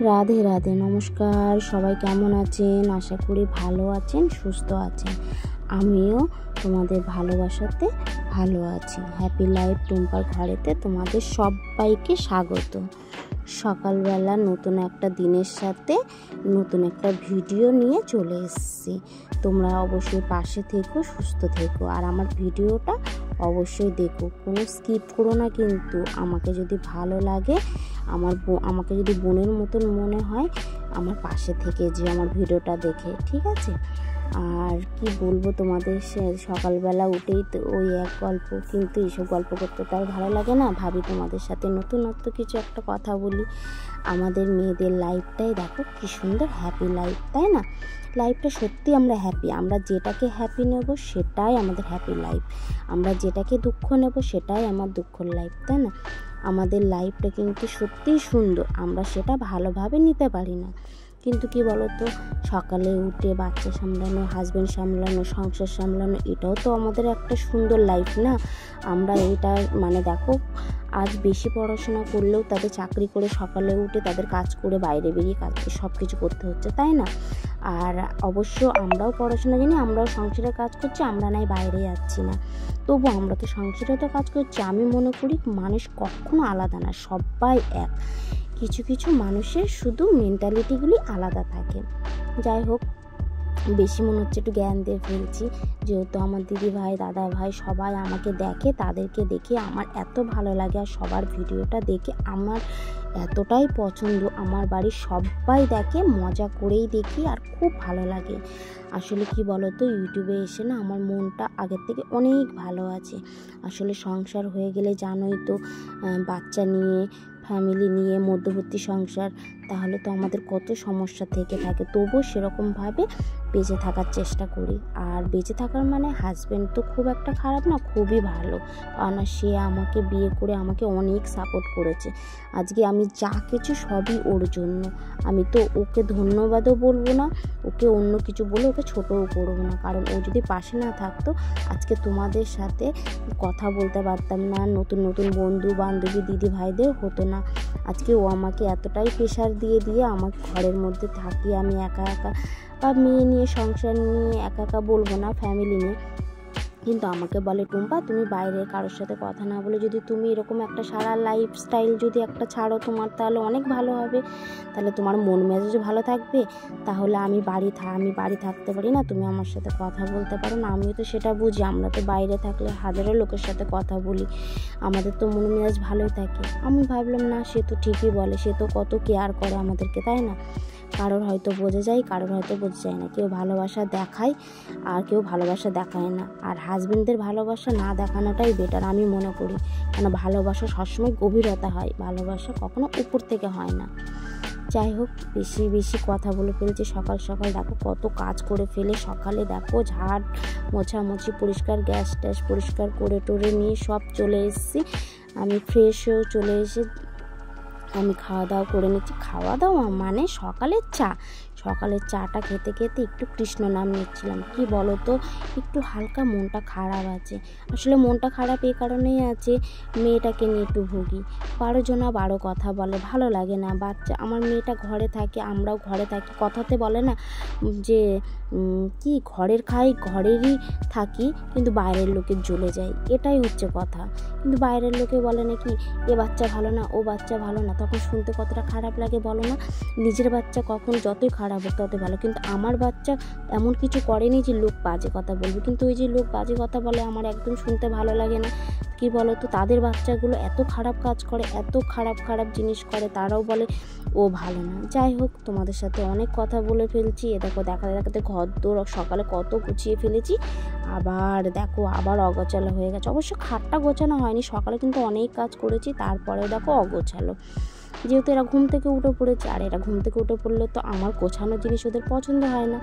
রাধে রাধে, নমস্কার। সবাই কেমন আছেন? আশা করি ভালো আছেন, সুস্থ আছেন। আমিও তোমাদের ভালোবাসাতে ভালো আছি। হ্যাপি লাইফ টুম্পার ঘরেতে তোমাদের সবাইকে স্বাগত। সকালবেলা নতুন একটা দিনের সাথে নতুন একটা ভিডিও নিয়ে চলে এসেছি। তোমরা অবশ্যই পাশে থেকো, সুস্থ থেকো, আর আমার ভিডিওটা অবশ্যই দেখো, কোনো স্কিপ করো না। কিন্তু আমাকে যদি ভালো লাগে, আমাকে যদি বোনের মতন মনে হয়, আমার পাশে থেকে যে আমার ভিডিওটা দেখে, ঠিক আছে? আর কি বলবো তোমাদের, সকালবেলা উঠেই তো ওই এক গল্প, কিন্তু এইসব গল্প করতে তার ভালো লাগে না। ভাবি তোমাদের সাথে নতুনত্ব কিছু একটা কথা বলি। আমাদের মেয়েদের লাইফটাই দেখো কি সুন্দর, হ্যাপি লাইফ, তাই না? লাইফটা সত্যি আমরা হ্যাপি। আমরা যেটাকে হ্যাপি নেব সেটাই আমাদের হ্যাপি লাইফ। আমরা যেটাকে দুঃখ নেব সেটাই আমার দুঃখের লাইফ, তাই না? আমাদের লাইফটা কিন্তু সত্যিই সুন্দর, আমরা সেটা ভালোভাবে নিতে পারি না। কিন্তু কি বলতো, সকালে উঠে বাচ্চা সামলানো, হাজব্যান্ড সামলানো, সংসার সামলানো, এটাও তো আমাদের একটা সুন্দর লাইফ না? আমরা এটা দেখো, আজ বেশি পড়াশোনা করলেও তাদের চাকরি করে সকালে উঠে তাদের কাজ করে বাইরে বেরিয়ে কাজ সব কিছু করতে হচ্ছে, তাই না? আর অবশ্য আমরাও পড়াশোনা জানি, আমরাও সংসারের কাজ করছি, আমরা নাই বাইরে যাচ্ছি না, তবু আমরা তো সংসারে তো কাজ করছি। আমি মনে করি মানুষ কখনো আলাদা না, সবাই এক। কিছু কিছু মানুষের শুধু মেন্টালিটিগুলি আলাদা থাকে। যাই হোক, বেশি মনে হচ্ছে একটু জ্ঞান দিয়ে ফেলছি, যেহেতু আমার দিদি ভাই, দাদা ভাই সবাই আমাকে দেখে, তাদেরকে দেখে আমার এত ভালো লাগে, আর সবার ভিডিওটা দেখে আমার এতটাই পছন্দ। আমার বাড়ির সবাই দেখে, মজা করেই দেখি, আর খুব ভালো লাগে। আসলে কি বলতো, ইউটিউবে এসে না আমার মনটা আগের থেকে অনেক ভালো আছে। আসলে সংসার হয়ে গেলে জানোই তো, বাচ্চা নিয়ে, ফ্যামিলি নিয়ে, মধ্যবর্তী সংসার, তাহলে তো আমাদের কত সমস্যা থেকে থাকে। তবুও সেরকমভাবে বেঁচে থাকার চেষ্টা করি। আর বেঁচে থাকার হাজব্যান্ড তো খুব একটা খারাপ না, খুবই ভালো। কারণ সে আমাকে বিয়ে করে আমাকে অনেক সাপোর্ট করেছে। আজকে আমি যা কিছু সবই ওর জন্য। আমি তো ওকে ধন্যবাদও বলবো না, ওকে অন্য কিছু বলে ওকে ছোটও করবো না। কারণ ও যদি পাশে না থাকতো, আজকে তোমাদের সাথে কথা বলতে পারতাম না, নতুন নতুন বন্ধু বান্ধবী দিদি ভাইদের হতো না। আজকে ও আমাকে এতটাই প্রেশার দিয়ে আমার ঘরের মধ্যে থাকি আমি একা একা, বা মেয়ে নিয়ে, সংসার নিয়ে একা একা বলবো না, ফ্যামিলি নিয়ে, কিন্তু আমাকে বলে, টুম্পা তুমি বাইরে কারোর সাথে কথা না বলে যদি তুমি এরকম একটা সারা লাইফস্টাইল যদি একটা ছাড়ো তোমার, তাহলে অনেক ভালো হবে। তাহলে তোমার মন মেজাজ ভালো থাকবে। তাহলে আমি বাড়ি থাকতে পারি না, তুমি আমার সাথে কথা বলতে পারো না। আমিও তো সেটা বুঝি, আমরা তো বাইরে থাকলে হাজারো লোকের সাথে কথা বলি, আমাদের তো মন মেজাজ ভালোই থাকে। আমি ভাবলাম না, সে তো ঠিকই বলে, সে তো কত কেয়ার করে আমাদেরকে, তাই না? কারোর হয়তো বোঝা যায়, কারোর হয়তো বোঝা যায় না। কেউ ভালোবাসা দেখায় আর কেউ ভালোবাসা দেখায় না। আর হাজবেন্ডদের ভালোবাসা না দেখানোটাই বেটার আমি মনে করি। কেন, ভালোবাসা সবসময় গভীরতা হয়, ভালোবাসা কখনো উপর থেকে হয় না। যাই হোক, বেশি কথা বলে ফেলছি। সকাল সকাল দেখো কত কাজ করে ফেলে। সকালে দেখো ঝাড় মোছামুছি, পরিষ্কার, গ্যাস ট্যাস পরিষ্কার করে টোরে নিয়ে সব চলে এসেছি। আমি ফ্রেশ হয়েও চলে এসে আমি খাওয়া দাওয়া করে নিচ্ছি। খাওয়া দাওয়া সকালের চাটা খেতে খেতে একটু কৃষ্ণ নাম নিচ্ছিলাম। কি বলো তো, একটু হালকা মনটা খারাপ আছে। আসলে মনটা খারাপ এই কারণেই আছে, মেয়েটাকে নিয়ে একটু ভুগি। 12 জনা 12 কথা বলে, ভালো লাগে না। আমার মেয়েটা ঘরে থাকে, আমরাও ঘরে থাকি। কথাতে বলে না যে কি, ঘরের খাই ঘরেরই থাকি, কিন্তু বাইরের লোকের জ্বলে যায়, এটাই হচ্ছে কথা। কিন্তু বাইরের লোকে বলে নাকি এ বাচ্চা ভালো না, ও বাচ্চা ভালো না, তখন শুনতে কতটা খারাপ লাগে বলো না? নিজের বাচ্চা কখন যতই খারাপ হোক ততই ভালো, কিন্তু আমার বাচ্চা এমন কিছু করেনি যে লোক বাজে কথা বলবে। কিন্তু ওই যে লোক বাজে কথা বলে, আমার একদম শুনতে ভালো লাগে না। কি বলো তো, তাদের বাচ্চাগুলো এত খারাপ কাজ করে, এত খারাপ জিনিস করে, তারাও বলে ও ভালো না। যাই হোক, তোমাদের সাথে অনেক কথা বলে ফেলছি। দেখাতে ঘর দোর সকালে কত গুছিয়ে ফেলেছি, আবার অগোছালো হয়ে গেছে। অবশ্য খাটটা গোছানো হয়নি, সকালে কিন্তু অনেক কাজ করেছি, তারপরে দেখো অগোছালো। যেহেতু এরা ঘুম থেকে উঠে পড়েছে, আর এরা ঘুম থেকে উঠে পড়লে তো আমার গোছানো জিনিস ওদের পছন্দ হয় না।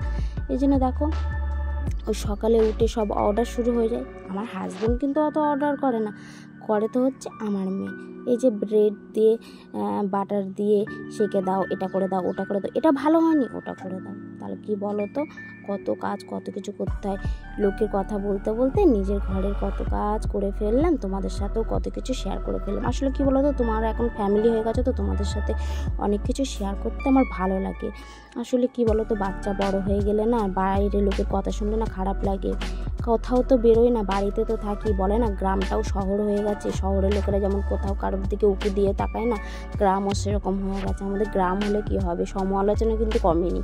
এই জন্য দেখো, ওই সকালে উঠে সব অর্ডার শুরু হয়ে যায়। আমার হাজব্যান্ড কিন্তু অত অর্ডার করে না, করে তো হচ্ছে আমার মেয়ে। এই যে ব্রেড দিয়ে বাটার দিয়ে সেঁকে দাও, এটা করে দাও, ওটা করে দাও, এটা ভালো হয়নি ওটা করে দাও। তাহলে কি বলো তো, কত কাজ কত কিছু করতে হয়। লোকের কথা বলতে বলতে নিজের ঘরের কত কাজ করে ফেললাম, তোমাদের সাথেও কত কিছু শেয়ার করে ফেললাম। আসলে কি বলো তো, তোমার এখন ফ্যামিলি হয়ে গেছে তো তোমাদের সাথে অনেক কিছু শেয়ার করতে আমার ভালো লাগে। আসলে কি বলো তো, বাচ্চা বড় হয়ে গেলে না বাইরে লোকের কথা শুনলে না খারাপ লাগে। কোথাও তো বেরোই না, বাড়িতে তো থাকি। বলে না গ্রামটাও শহর হয়ে গেছে, শহরের লোকেরা যেমন কোথাও কারোর দিকে উঁকি দিয়ে তাকায় না, গ্রামও সেরকম হয়ে গেছে। আমাদের গ্রাম হলে কি হবে, সমালোচনা কিন্তু কমেনি,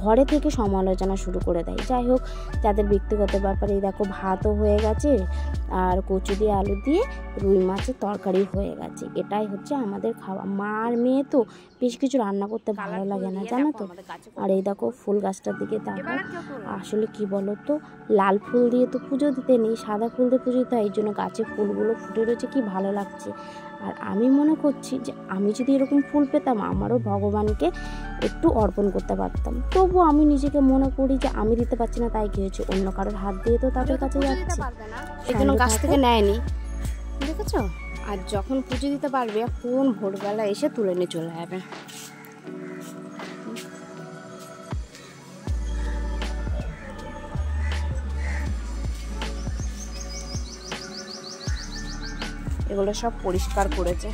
ঘরে থেকে সমালোচনা শুরু করে দেয়। যাই হোক, তাদের ব্যক্তিগত ব্যাপারে দেখো ভাতও হয়ে গেছে, আর কচু দিয়ে আলু দিয়ে রুই মাছের তরকারি হয়ে গেছে। এটাই হচ্ছে আমাদের খাওয়া। মা আর মেয়ে তো বেশ কিছু রান্না করতে ভালো লাগে না, জানো তো। আর এই দেখো ফুল গাছটার দিকে দেখো, আসলে কি বলো তো, লাল ফুল দিয়ে তো পুজো দিতে নেই, সাদা ফুল দিয়ে পুজো দিতে হয়। এই জন্য গাছে ফুলগুলো ফুটে রয়েছে, কি ভালো লাগছে। আর আমি মনে করছি যে আমি যদি এরকম ফুল পেতাম, আমারও ভগবানকে একটু অর্পণ করতে পারতাম। তবুও আমি নিজেকে মনে করি যে আমি দিতে পারছি না, তাই কি হয়েছে, অন্য কারোর হাত দিয়ে তো তাদের কাছে যাচ্ছে, এই জন্য গাছ থেকে নেয়নি, দেখেছো। আর যখন পুজো দিতে পারবে, কোন ভোরবেলা এসে তুলে নিয়ে চলে যাবে। এগুলো সব পরিষ্কার করেছে।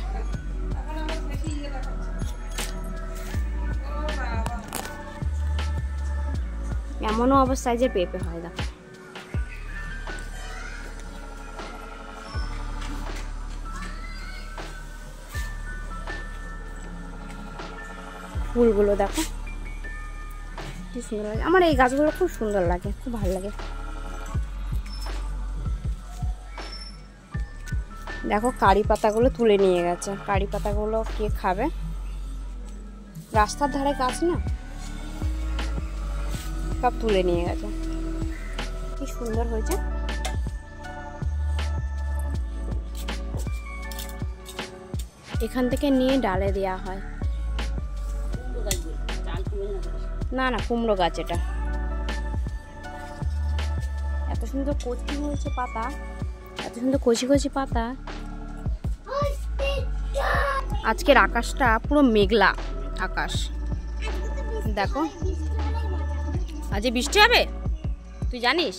এমনও অবস্থায় যে পেঁপে হয়, দেখো। ফুলগুলো দেখো কি সুন্দর লাগে। আমার এই গাছগুলো খুব সুন্দর লাগে, খুব ভালো লাগে। দেখো কারি পাতাগুলো তুলে নিয়ে গেছে। কারি পাতাগুলো কে খাবে, রাস্তার ধারে গাছ না, সব তুলে নিয়ে গেছে। কি সুন্দর হয়েছে। এখান থেকে নিয়ে ডালে দেওয়া হয়। না না, কুমড়ো গাছ এটা। এত সুন্দর কচি হয়েছে পাতা, এত সুন্দর কচি কচি পাতা। আজকের আকাশটা পুরো মেঘলা আকাশ, দেখো। আজ বৃষ্টি হবে, তুই জানিস?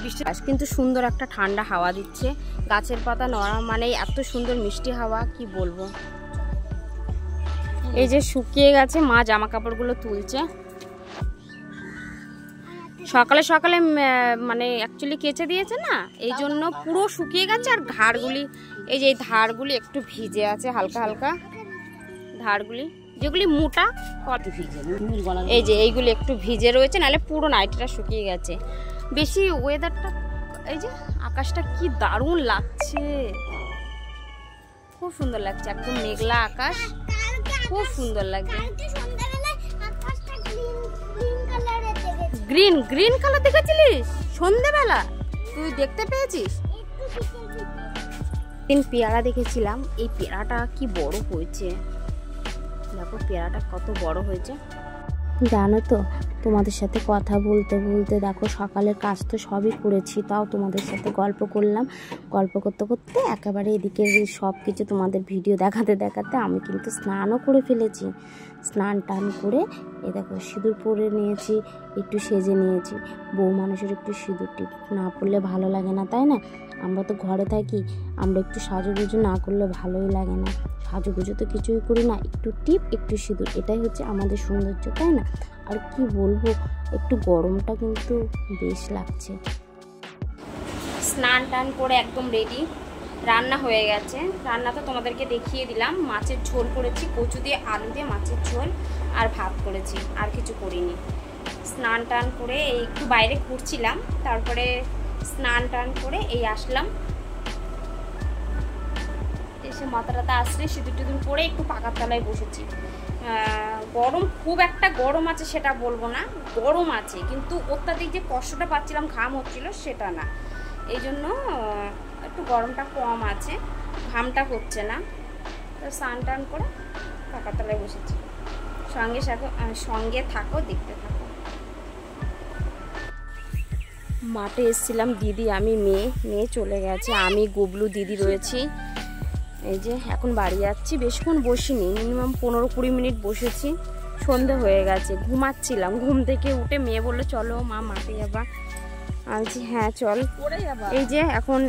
বৃষ্টি কিন্তু সুন্দর একটা ঠান্ডা হাওয়া দিচ্ছে, গাছের পাতা নড়া মানে এত সুন্দর মিষ্টি হাওয়া, কি বলবো। এই যে শুকিয়ে গেছে, মা জামা কাপড়গুলো তুলছে। সকালে সকালে মানে অ্যাকচুয়ালি কেচে দিয়েছে না, এই জন্য পুরো শুকিয়ে গেছে। আর ঘাড়গুলি, এই যে এই ধারগুলি একটু ভিজে আছে হালকা হালকা, ধারগুলি যেগুলি মোটা, এই যে এইগুলি একটু ভিজে রয়েছে, নাহলে পুরো নাইটিটা শুকিয়ে গেছে। বেশি ওয়েদারটা, এই যে আকাশটা কি দারুণ লাগছে, খুব সুন্দর লাগছে, একদম মেঘলা আকাশ, খুব সুন্দর লাগছে। গ্রিন গ্রিন কালার দেখেছিলিস সন্ধ্যেবেলা, তুই দেখতে পেয়েছিস? দিন পেয়ারা দেখেছিলাম, এই পেয়ারাটা কি বড় হয়েছে, দেখো পেয়ারাটা কত বড় হয়েছে। জানো তো, তোমাদের সাথে কথা বলতে বলতে দেখো সকালের কাজ তো সবই করেছি, তাও তোমাদের সাথে গল্প করলাম। গল্প করতে করতে একেবারে এদিকে সব কিছু তোমাদের ভিডিও দেখাতে দেখাতে আমি কিন্তু স্নানও করে ফেলেছি। স্নান টান করে এ দেখো সিঁদুর পরে নিয়েছি, একটু সেজে নিয়েছি। বউ মানুষের একটু সিঁদুর টিপ না পরলে ভালো লাগে না, তাই না? আমরা তো ঘরে থাকি, আমরা একটু সাজুগুজু না করলে ভালোই লাগে না। সাজুগুজু তো কিছুই করি না, একটু টিপ একটু সিঁদুর, এটাই হচ্ছে আমাদের সৌন্দর্য, তাই না? আর কি বলবো, একটু গরমটা কিন্তু বেশ লাগছে। স্নান টান করে একদম রেডি, রান্না হয়ে গেছে। রান্না তো তোমাদেরকে দেখিয়ে দিলাম, মাছের ঝোল করেছি, কচু দিয়ে আলু দিয়ে মাছের ঝোল, আর ভাত করেছি, আর কিছু করিনি। স্নান টান করে এই একটু বাইরে ঘুরছিলাম, তারপরে স্নান টান করে এই আসলাম, এসে মাথা টাথা আসলে সিঁদুর টিঁদুর পরে একটু পাকার তলায় বসেছি। গরম, খুব একটা গরম আছে সেটা বলবো না, গরম আছে, কিন্তু অত্যাধিক যে কষ্টটা পাচ্ছিলাম, ঘাম হচ্ছিল সেটা না, এই জন্য একটু গরমটা কম আছে, ঘামটা হচ্ছে না। তো স্নান টান করে পাকার তলায় বসেছি। সঙ্গে থাকো, দেখতে থাকো। মাঠে এসেছিলাম, দিদি আমি মেয়ে চলে গেছে, আমি গুবলু দিদি রয়েছি। এই যে এখন বাড়ি যাচ্ছি, বেশিক্ষণ বসিনি, মিনিমাম 15-20 মিনিট বসেছি। সন্ধে হয়ে গেছে, ঘুমাচ্ছিলাম, ঘুম থেকে উঠে মেয়ে বললো চলো মা মাঠে যাবা। আমি বলছি হ্যাঁ চল। এই যে এখন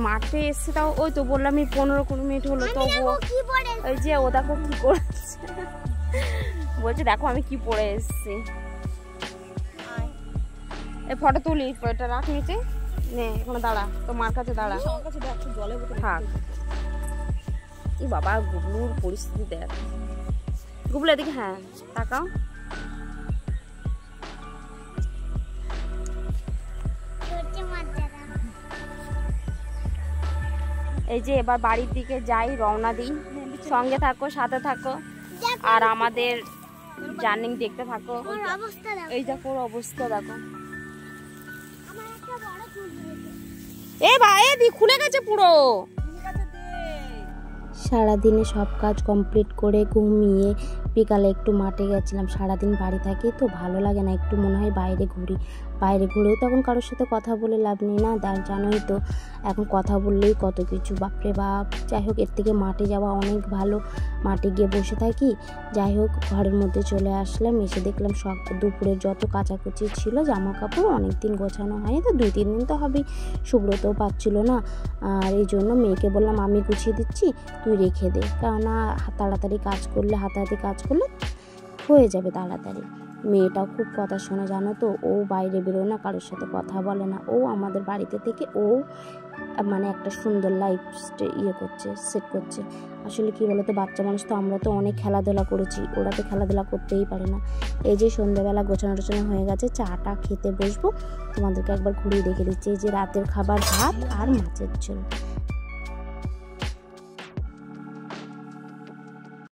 মাঠে এসছে, তাও ওই তো বললাম 15-20 মিনিট হলো, তবুও এই যে ও দেখো কি করছে, বলছে দেখো আমি কি পরে এসছি। এই ফটো তুলি, এটা রাখ নিচে, নে এখানে দাঁড়া, তো মার কাছে দাঁড়া, থাক। এই বাবা গুবলুর পরিস্থিতি দেখ, গুবলু এদিকে, হ্যাঁ তাকাও। এই যে এবার বাড়ির দিকে যাই, রওনা দিই, সঙ্গে থাকো, সাথে থাকো, আর আমাদের জার্নি দেখতে থাকো। এই দেখো ওর অবস্থা দেখো, এ ভাই খুলে গেছে পুরো। সারাদিনে সব কাজ কমপ্লিট করে ঘুমিয়ে বিকালে একটু মাঠে গেছিলাম। সারাদিন বাড়ি থাকি তো ভালো লাগে না, একটু মনে হয় বাইরে ঘুরি। বাইরে ঘুরেও তখন কারোর সাথে কথা বলে লাভ নেই না, জানোই তো এখন কথা বললেই কত কিছু, বাপরে বাপ। যাই হোক এর থেকে মাঠে যাওয়া অনেক ভালো, মাঠে গিয়ে বসে থাকি। যাই হোক ঘরের মধ্যে চলে আসলাম, এসে দেখলাম সব দুপুরের যত কাচাকুচি ছিল জামা কাপড় অনেক দিন গোছানো হয়নি, তো 2-3 দিন তো হবেই। সুব্রতও পাচ্ছিল না, আর এই জন্য মেয়েকে বললাম আমি গুছিয়ে দিচ্ছি, তুই রেখে দে, কেননা তাড়াতাড়ি কাজ করলে, হাতাহাতি কাজ করলে হয়ে যাবে তাড়াতাড়ি। মেয়েটাও খুব কথা শোনে জানো তো, ও বাইরে বেরোয় না, কারোর সাথে কথা বলে না, ও আমাদের বাড়িতে থেকে ও মানে একটা সুন্দর লাইফ করছে, সেট করছে। আসলে কি বলতো, বাচ্চা মানুষ তো, আমরা তো অনেক খেলাধুলা করেছি, ওরা তো খেলাধুলা করতেই পারে না। এই যে সন্ধ্যাবেলা গোছানো টোছানো হয়ে গেছে, চাটা খেতে বসবো, তোমাদেরকে একবার ঘুরিয়ে দেখে দিচ্ছি। এই যে রাতের খাবার ভাত আর মাছের ঝোল।